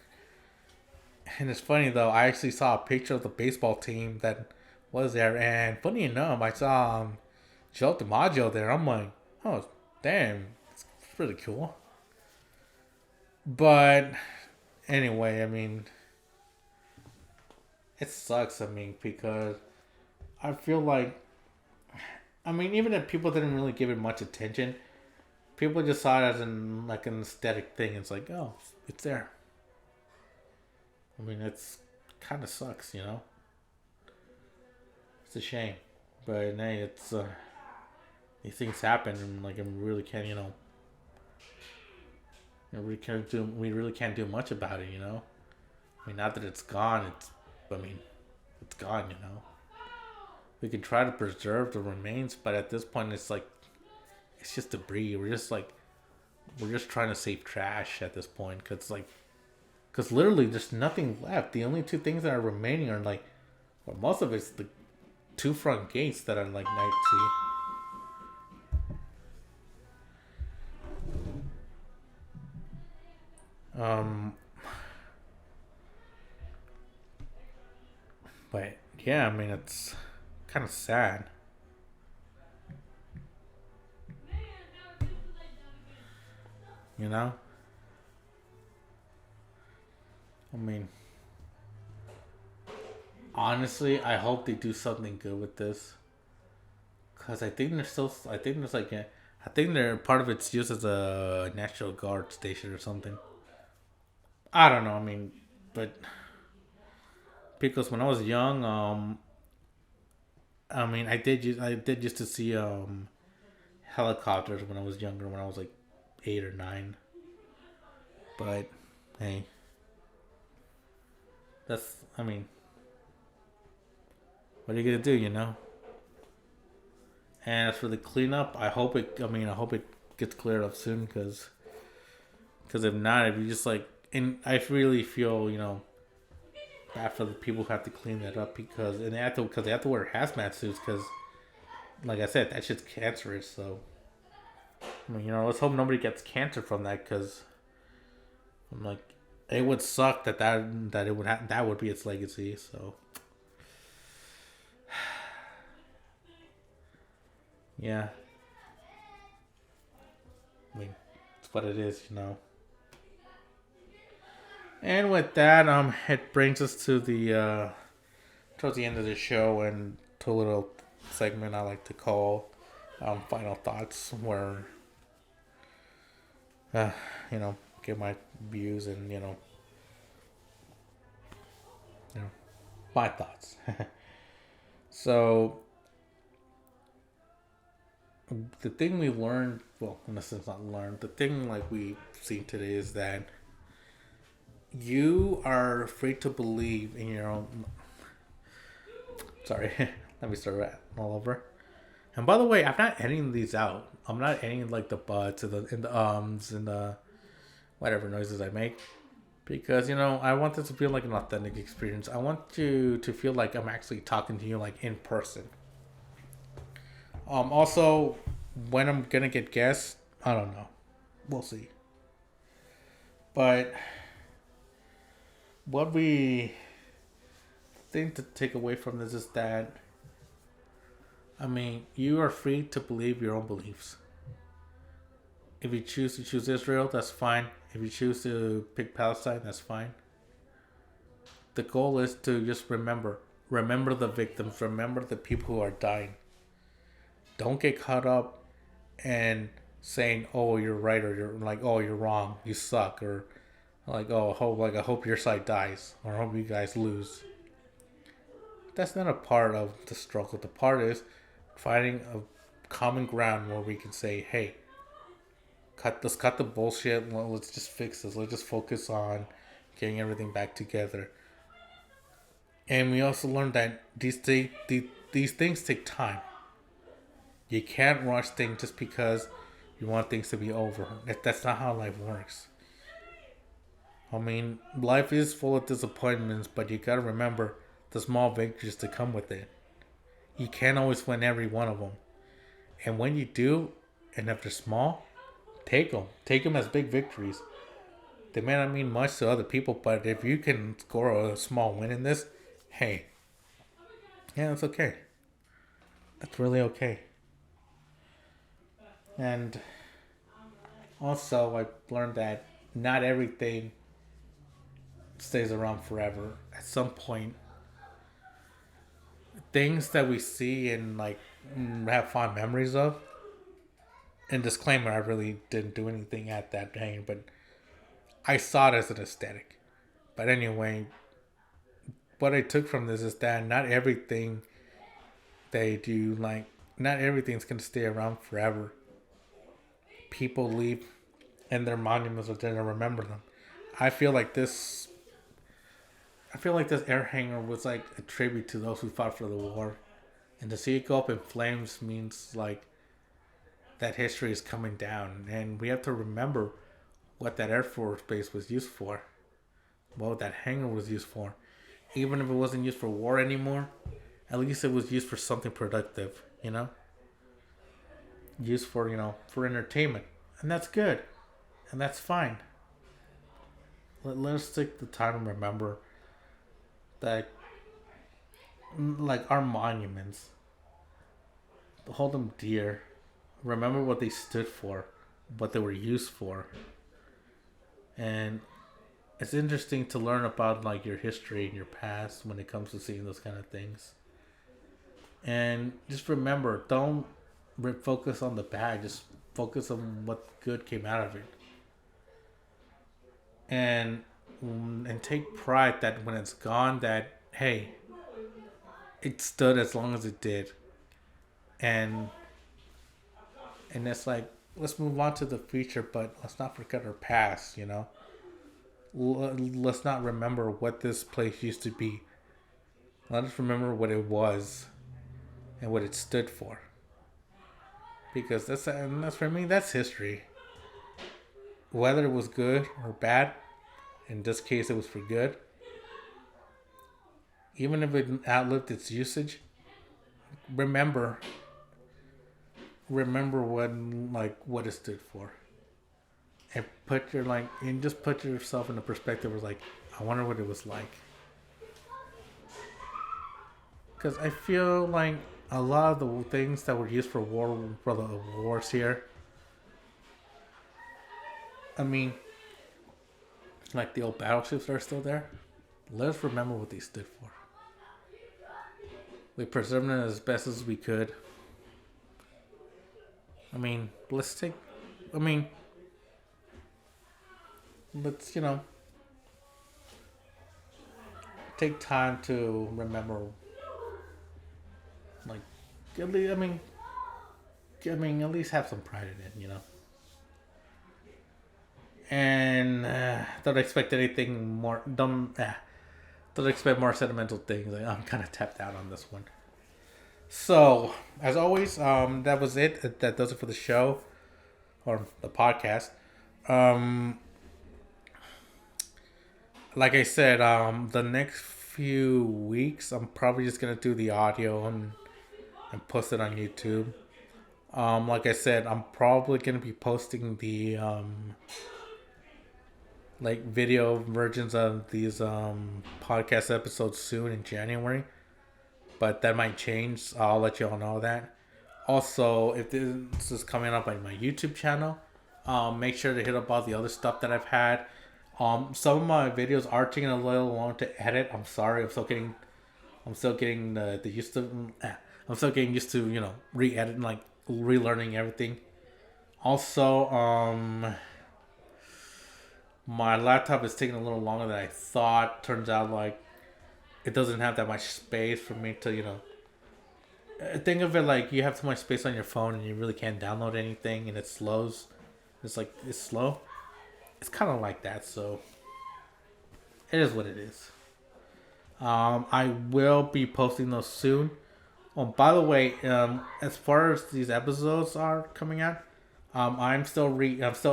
And it's funny though, I actually saw a picture of the baseball team that was there, and funny enough, I saw Joe DiMaggio there. I'm like, oh damn, it's pretty cool. But anyway, it sucks. Because I feel like, even if people didn't really give it much attention, people just saw it as like an aesthetic thing. It's like, oh, it's there. It's kind of sucks, It's a shame, but hey, it's these things happen, and like I really can't, we really can't do much about it, Not that it's gone, it's gone. We can try to preserve the remains, but at this point, it's it's just debris. We're just trying to save trash at this point because literally there's nothing left. The only two things that are remaining are like, well, most of it's the two front gates that are like night see. Um, but yeah, I mean it's kind of sad, you know. I mean, honestly, I hope they do something good with this, cause I think there's still, I think there's like, I think they're part of it's used as a National Guard station or something. I don't know. I mean, but because when I was young, I mean, I did used to see helicopters when I was younger, when I was like 8 or 9. But hey, that's, I mean, what are you gonna do, you know? And as for the cleanup, I hope it. I mean, I hope it gets cleared up soon, because if not, if you just like, and I really feel, you know, bad for the people who have to clean that up, and they have to wear hazmat suits because, like I said, that shit's cancerous. So I mean, you know, let's hope nobody gets cancer from that, because I'm like, it would suck that it would that would be its legacy. So yeah, I mean, it's what it is, you know. And with that, it brings us to the towards the end of the show, and to a little segment I like to call final thoughts, where uh, you know, give my views and you know my thoughts. So the thing we learned, well, in a sense, not learned. The thing like we've seen today is that you are free to believe in your own. Sorry, let me start that all over. And by the way, I'm not editing these out. I'm not editing like the buts and the ums and the whatever noises I make, because I want this to feel like an authentic experience. I want you to feel like I'm actually talking to you like in person. Also, when I'm gonna get guests, I don't know. We'll see. But what we think to take away from this is that, I mean, you are free to believe your own beliefs. If you choose to choose Israel, that's fine. If you choose to pick Palestine, that's fine. The goal is to just remember the victims, remember the people who are dying. Don't get caught up in saying, "Oh, you're right," or "You're like, oh, you're wrong, you suck," or like, "Oh, I hope your side dies," or "I hope you guys lose." That's not a part of the struggle. The part is finding a common ground where we can say, "Hey, let's cut the bullshit. Let's just fix this. Let's just focus on getting everything back together." And we also learned that these things take time. You can't rush things just because you want things to be over. That's not how life works. I mean, life is full of disappointments, but you gotta remember the small victories that come with it. You can't always win every one of them. And when you do, and if they're small, take them. Take them as big victories. They may not mean much to other people, but if you can score a small win in this, hey, yeah, that's okay. That's really okay. And also, I learned that not everything stays around forever. At some point, things that we see and like have fond memories of. And disclaimer, I really didn't do anything at that time, but I saw it as an aesthetic. But anyway, what I took from this is that not everything they do, like, not everything's gonna stay around forever. People leave, and their monuments are there to remember them. I feel like this. I feel like this air hangar was like a tribute to those who fought for the war, and to see it go up in flames means like that history is coming down, and we have to remember what that Air Force base was used for, what that hangar was used for. Even if it wasn't used for war anymore, at least it was used for something productive, used for, for entertainment. And that's good. And that's fine. Let's take the time to remember that, like, our monuments, hold them dear. Remember what they stood for, what they were used for. And it's interesting to learn about, like, your history and your past when it comes to seeing those kind of things. And just remember, don't focus on the bad. Just focus on what good came out of it. And take pride that when it's gone, that, hey, it stood as long as it did. And it's like, let's move on to the future, but let's not forget our past, Let's not remember what this place used to be. Let us remember what it was and what it stood for. Because that's for me, that's history. Whether it was good or bad, in this case it was for good. Even if it outlived its usage, remember what it stood for. And just put yourself in the perspective of, like, I wonder what it was like. Because I feel like a lot of the things that were used for the wars here, I mean, like the old battleships that are still there, let's remember what they stood for. We preserved them as best as we could. I mean, let's, take time to remember, like, at least, at least have some pride in it, And don't expect anything more. Don't expect more sentimental things. Like, I'm kind of tapped out on this one. So, as always, that was it. That does it for the show or the podcast. Like I said, the next few weeks, I'm probably just gonna do the audio and post it on YouTube. Like I said, I'm probably gonna be posting the like video versions of these podcast episodes soon in January, but that might change. I'll let you all know that. Also, if this is coming up on my YouTube channel, make sure to hit up all the other stuff that I've had. Some of my videos are taking a little long to edit. I'm sorry. I'm still getting the used to. I'm still getting used to re-editing, like relearning everything. Also, my laptop is taking a little longer than I thought. Turns out, like, it doesn't have that much space for me to think of it like you have too much space on your phone and you really can't download anything and it slows. It's slow. It's kind of like that, so it is what it is. I will be posting those soon. Oh, by the way, as far as these episodes are coming out, I'm still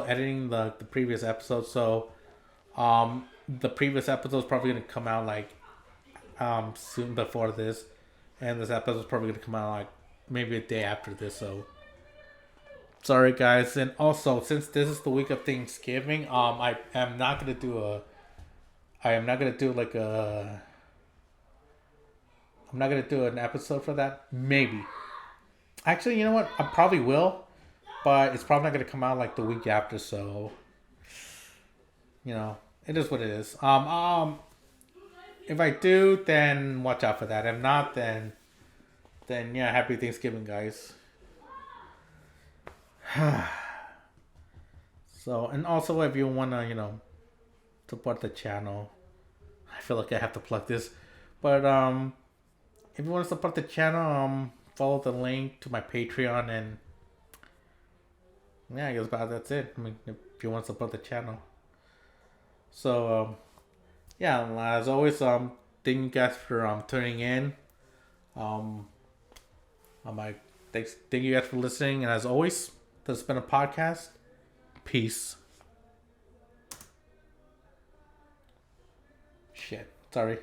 editing the previous episodes, so the previous episode's probably gonna come out like soon before this, and this episode's probably gonna come out like maybe a day after this. So sorry, guys. And also, since this is the week of Thanksgiving, I am not gonna do I'm not gonna do an episode for that. Maybe. Actually, you know what? I probably will, but it's probably not gonna come out like the week after. So, it is what it is. If I do, then watch out for that. If not, then yeah, happy Thanksgiving, guys. So, and also if you wanna, support the channel, I feel like I have to plug this, but if you want to support the channel, follow the link to my Patreon, and yeah, I guess that's it. I mean, if you want to support the channel. So, yeah, as always, thank you guys for tuning in. Thank you guys for listening, and as always, This has been a podcast. Peace. Shit. Sorry.